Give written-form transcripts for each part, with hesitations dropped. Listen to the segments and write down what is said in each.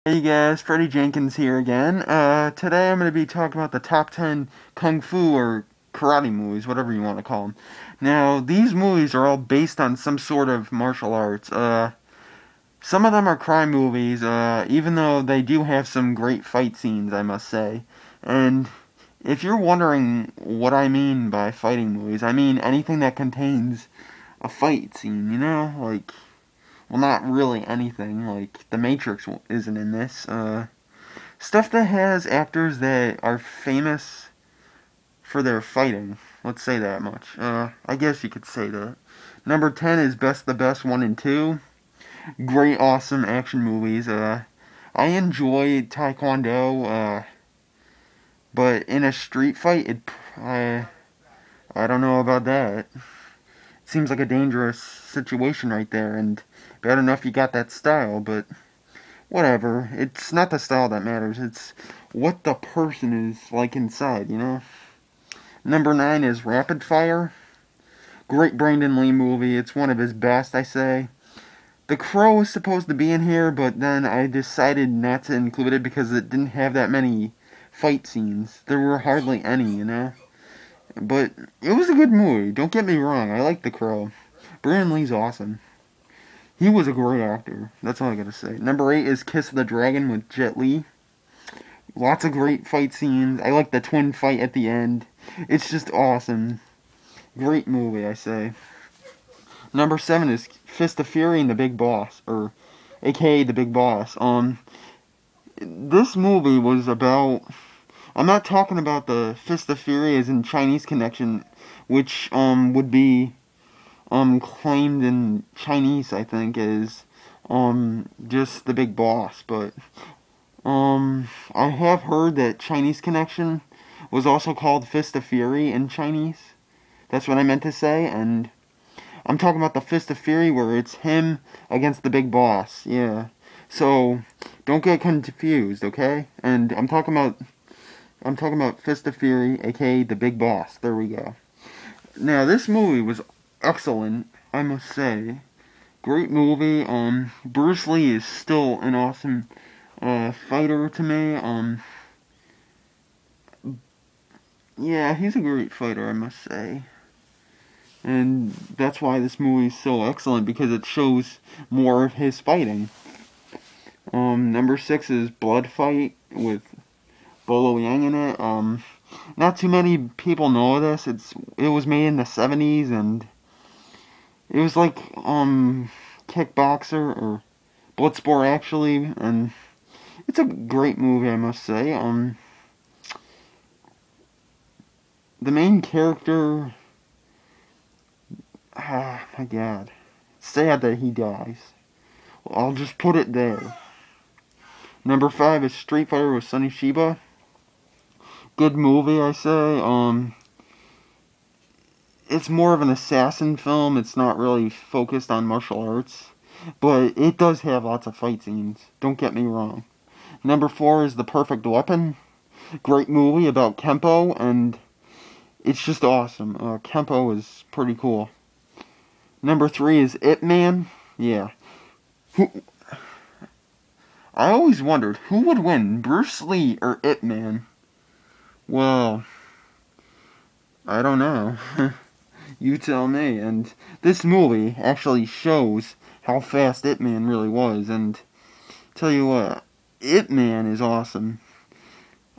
Hey guys, Freddie Jenkins here again. Today I'm going to be talking about the top 10 kung fu or karate movies, whatever you want to call them. Now, these movies are all based on some sort of martial arts. Some of them are crime movies, even though they do have some great fight scenes, I must say. And if you're wondering what I mean by fighting movies, I mean anything that contains a fight scene, well, not really anything. Like, The Matrix isn't in this. Stuff that has actors that are famous for their fighting. Let's say that much. I guess you could say that. Number 10 is Best the Best 1 and 2. Great, awesome action movies. I enjoy Taekwondo, but in a street fight, I don't know about that. It seems like a dangerous situation right there, and bad enough you got that style, but whatever. It's not the style that matters. It's what the person is like inside. Number 9 is Rapid Fire. Great Brandon Lee movie. It's one of his best, I say. The Crow was supposed to be in here, but then I decided not to include it because it didn't have that many fight scenes. There were hardly any. But it was a good movie. Don't get me wrong. I like The Crow. Brandon Lee's awesome. He was a great actor. That's all I gotta say. Number 8 is Kiss of the Dragon with Jet Li. Lots of great fight scenes. I like the twin fight at the end. It's just awesome. Great movie, I say. Number 7 is Fist of Fury and the Big Boss, or aka the Big Boss. This movie was about. I'm not talking about the Fist of Fury as in Chinese connection, which would be claimed in Chinese, I think, as just the Big Boss, but I have heard that Chinese Connection was also called Fist of Fury in Chinese. That's what I meant to say, and I'm talking about the Fist of Fury where it's him against the Big Boss. Yeah. So don't get confused, okay? And I'm talking about Fist of Fury, aka the Big Boss. There we go. Now this movie was excellent, I must say. Great movie. Bruce Lee is still an awesome fighter to me. Yeah, he's a great fighter, I must say. And that's why this movie is so excellent, because it shows more of his fighting. Number 6 is Blood Fight with Bolo Yang in it. Not too many people know this. It was made in the 70s, and it was like Kickboxer or Bloodsport actually, and it's a great movie, I must say. The main character, my God, it's sad that he dies. Well, I'll just put it there. Number 5 is Street Fighter with Sonny Shiba. Good movie, I say. It's more of an assassin film. It's not really focused on martial arts, but it does have lots of fight scenes. Don't get me wrong. Number 4 is The Perfect Weapon. Great movie about Kempo, and it's just awesome. Kempo is pretty cool. Number 3 is Ip Man. Yeah. Who, I always wondered who would win, Bruce Lee or Ip Man. Well, I don't know. You tell me. And this movie actually shows how fast Ip Man really was. And tell you what, Ip Man is awesome.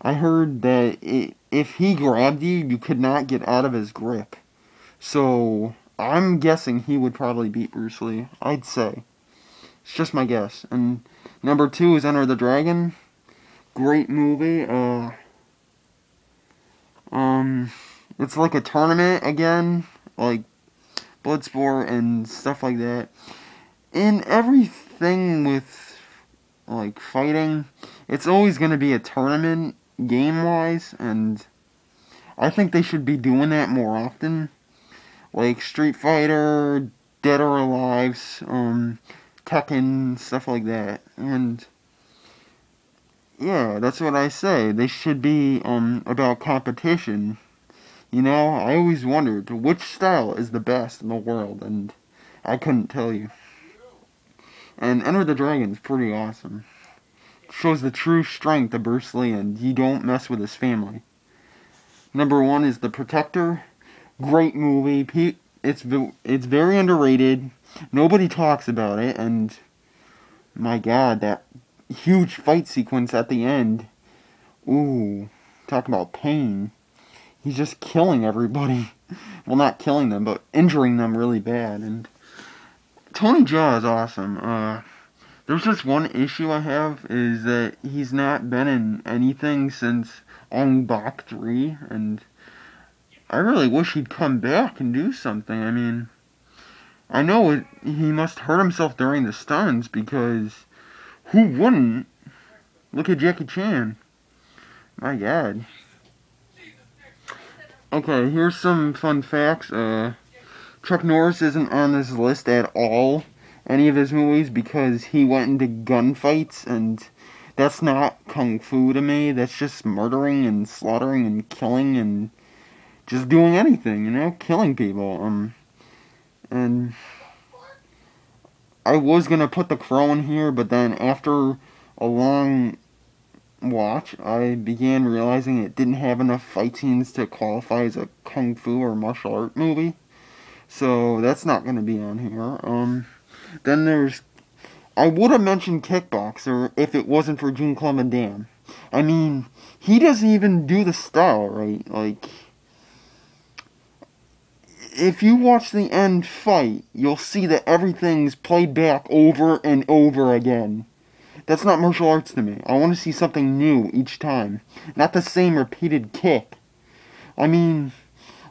I heard that if he grabbed you, you could not get out of his grip. So I'm guessing he would probably beat Bruce Lee. I'd say. It's just my guess. And number 2 is Enter the Dragon. Great movie. It's like a tournament again, like Bloodsport and stuff like that. In everything with like fighting, it's always going to be a tournament game wise, and I think they should be doing that more often. Like Street Fighter, Dead or Alive, Tekken, stuff like that. And yeah, that's what I say. They should be about competition. I always wondered which style is the best in the world, and I couldn't tell you. And Enter the Dragon is pretty awesome. shows the true strength of Bruce Lee, and you don't mess with his family. Number one is The Protector. Great movie. It's very underrated. Nobody talks about it, and my God, that huge fight sequence at the end. Ooh, talk about pain. He's just killing everybody. Well, not killing them, but injuring them really bad. And Tony Jaa is awesome. There's just one issue I have, is that he's not been in anything since Ong Bak 3, and I really wish he'd come back and do something. I mean, I know he must hurt himself during the stunts, because who wouldn't? Look at Jackie Chan. My God. Okay, here's some fun facts. Chuck Norris isn't on this list at all, any of his movies, because he went into gunfights, and that's not kung fu to me. That's just murdering and slaughtering and killing and just doing anything, killing people. And I was gonna put The Crow in here, but then after a long watch, I began realizing it didn't have enough fight scenes to qualify as a kung fu or martial art movie. So that's not going to be on here. Then I would have mentioned Kickboxer if it wasn't for Jean-Claude Van Damme. I mean, he doesn't even do the style right. Like, if you watch the end fight, you'll see that everything's played back over and over again. That's not martial arts to me. I want to see something new each time. Not the same repeated kick. I mean,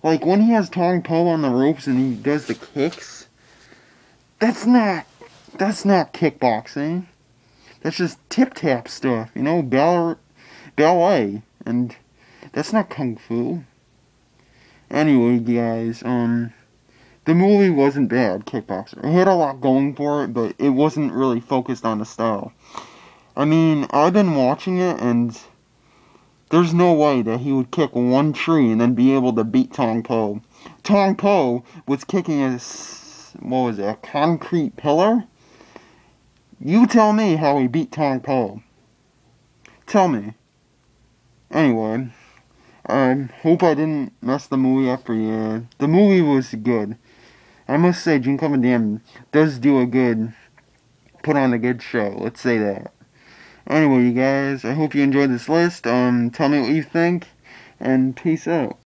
like when he has Tong Po on the ropes and he does the kicks, that's not kickboxing. That's just tip-tap stuff, ballet. And that's not kung fu. Anyway, guys, the movie wasn't bad, Kickboxer. It had a lot going for it, but it wasn't really focused on the style. I mean, I've been watching it, and there's no way that he would kick one tree and then be able to beat Tong Po. Tong Po was kicking a concrete pillar? You tell me how he beat Tong Po. Tell me. Anyway, I hope I didn't mess the movie up for you. The movie was good. I must say, Jean-Claude Van Damme does put on a good show. Let's say that. Anyway, you guys, I hope you enjoyed this list. Tell me what you think, and peace out.